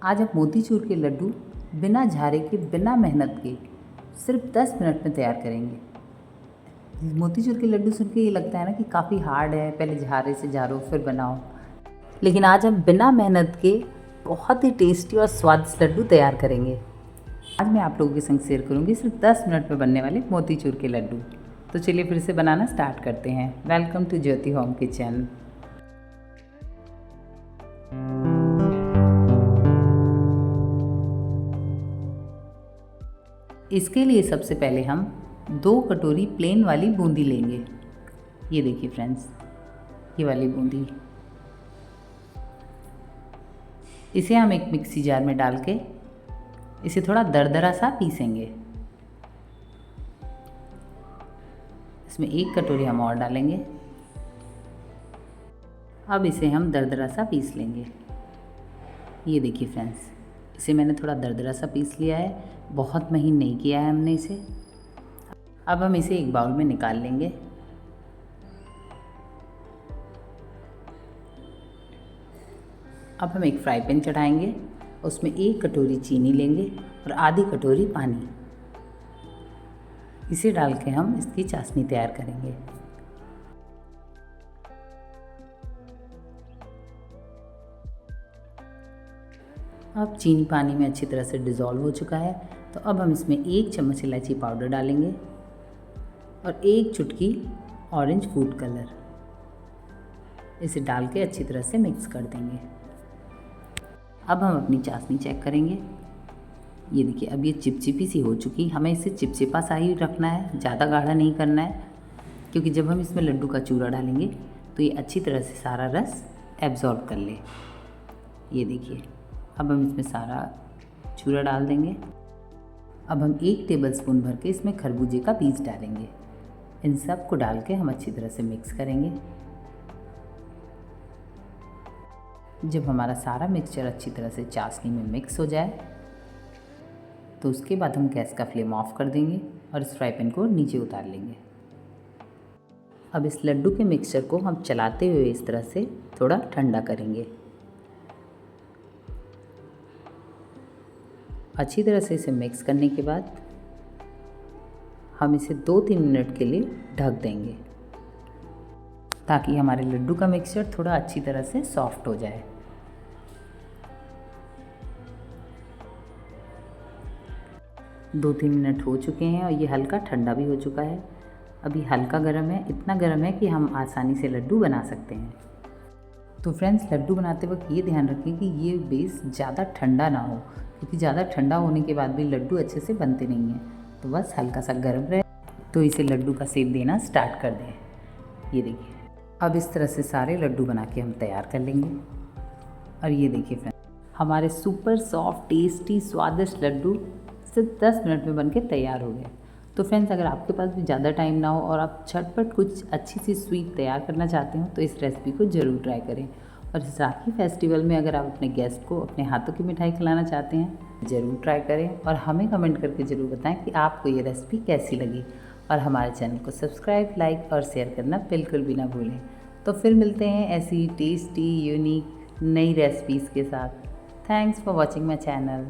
आज आप मोतीचूर के लड्डू बिना झारे के, बिना मेहनत के सिर्फ 10 मिनट में तैयार करेंगे। मोतीचूर के लड्डू सुन के ये लगता है ना कि काफ़ी हार्ड है, पहले झारे से झारो फिर बनाओ, लेकिन आज हम बिना मेहनत के बहुत ही टेस्टी और स्वादिष्ट लड्डू तैयार करेंगे। आज मैं आप लोगों के संग शेयर करूंगी सिर्फ 10 मिनट में बनने वाले मोतीचूर के लड्डू। तो चलिए फिर से बनाना स्टार्ट करते हैं। Welcome to Jyoti home kitchen. इसके लिए सबसे पहले हम 2 कटोरी प्लेन वाली बूंदी लेंगे। ये देखिए फ्रेंड्स, ये वाली बूंदी। इसे हम एक मिक्सी जार में डाल के इसे थोड़ा दरदरा सा पीसेंगे। इसमें 1 कटोरी हम और डालेंगे। अब इसे हम दरदरा सा पीस लेंगे। ये देखिए फ्रेंड्स, इसे मैंने थोड़ा दरदरा सा पीस लिया है, बहुत महीन नहीं किया है हमने इसे। अब हम इसे एक बाउल में निकाल लेंगे। अब हम एक फ्राई पैन चढ़ाएंगे, उसमें 1 कटोरी चीनी लेंगे और आधी कटोरी पानी। इसे डाल के हम इसकी चाशनी तैयार करेंगे। अब चीनी पानी में अच्छी तरह से डिज़ोल्व हो चुका है, तो अब हम इसमें 1 चम्मच इलायची पाउडर डालेंगे और 1 चुटकी ऑरेंज फूड कलर। इसे डाल के अच्छी तरह से मिक्स कर देंगे। अब हम अपनी चाशनी चेक करेंगे। ये देखिए, अब ये चिपचिपी सी हो चुकी। हमें इसे चिपचिपा सा ही रखना है, ज़्यादा गाढ़ा नहीं करना है, क्योंकि जब हम इसमें लड्डू का चूरा डालेंगे तो ये अच्छी तरह से सारा रस एब्जॉर्ब कर ले। ये देखिए, अब हम इसमें सारा चूरा डाल देंगे। अब हम 1 टेबलस्पून भर के इसमें खरबूजे का बीज डालेंगे। इन सब को डाल के हम अच्छी तरह से मिक्स करेंगे। जब हमारा सारा मिक्सचर अच्छी तरह से चाशनी में मिक्स हो जाए तो उसके बाद हम गैस का फ्लेम ऑफ कर देंगे और इस फ्राई पैन को नीचे उतार लेंगे। अब इस लड्डू के मिक्सचर को हम चलाते हुए इस तरह से थोड़ा ठंडा करेंगे। अच्छी तरह से इसे मिक्स करने के बाद हम इसे 2-3 मिनट के लिए ढक देंगे, ताकि हमारे लड्डू का मिक्सचर थोड़ा अच्छी तरह से सॉफ्ट हो जाए। दो 3 मिनट हो चुके हैं और ये हल्का ठंडा भी हो चुका है। अभी हल्का गर्म है, इतना गर्म है कि हम आसानी से लड्डू बना सकते हैं। तो फ्रेंड्स, लड्डू बनाते वक्त ये ध्यान रखें कि ये बेस ज़्यादा ठंडा ना हो, क्योंकि ज़्यादा ठंडा होने के बाद भी लड्डू अच्छे से बनते नहीं हैं। तो बस हल्का सा गर्म रहे तो इसे लड्डू का शेप देना स्टार्ट कर दें। ये देखिए, अब इस तरह से सारे लड्डू बना के हम तैयार कर लेंगे। और ये देखिए फ्रेंड्स, हमारे सुपर सॉफ्ट टेस्टी स्वादिष्ट लड्डू सिर्फ 10 मिनट में बन के तैयार हो गए। तो फ्रेंड्स, अगर आपके पास भी ज़्यादा टाइम ना हो और आप झटपट कुछ अच्छी सी स्वीट तैयार करना चाहते हो तो इस रेसिपी को ज़रूर ट्राई करें। और इस राखी फेस्टिवल में अगर आप अपने गेस्ट को अपने हाथों की मिठाई खिलाना चाहते हैं, ज़रूर ट्राई करें और हमें कमेंट करके ज़रूर बताएं कि आपको ये रेसिपी कैसी लगी। और हमारे चैनल को सब्सक्राइब, लाइक और शेयर करना बिल्कुल भी ना भूलें। तो फिर मिलते हैं ऐसी टेस्टी, यूनिक नई रेसिपीज़ के साथ। Thanks for watching my channel.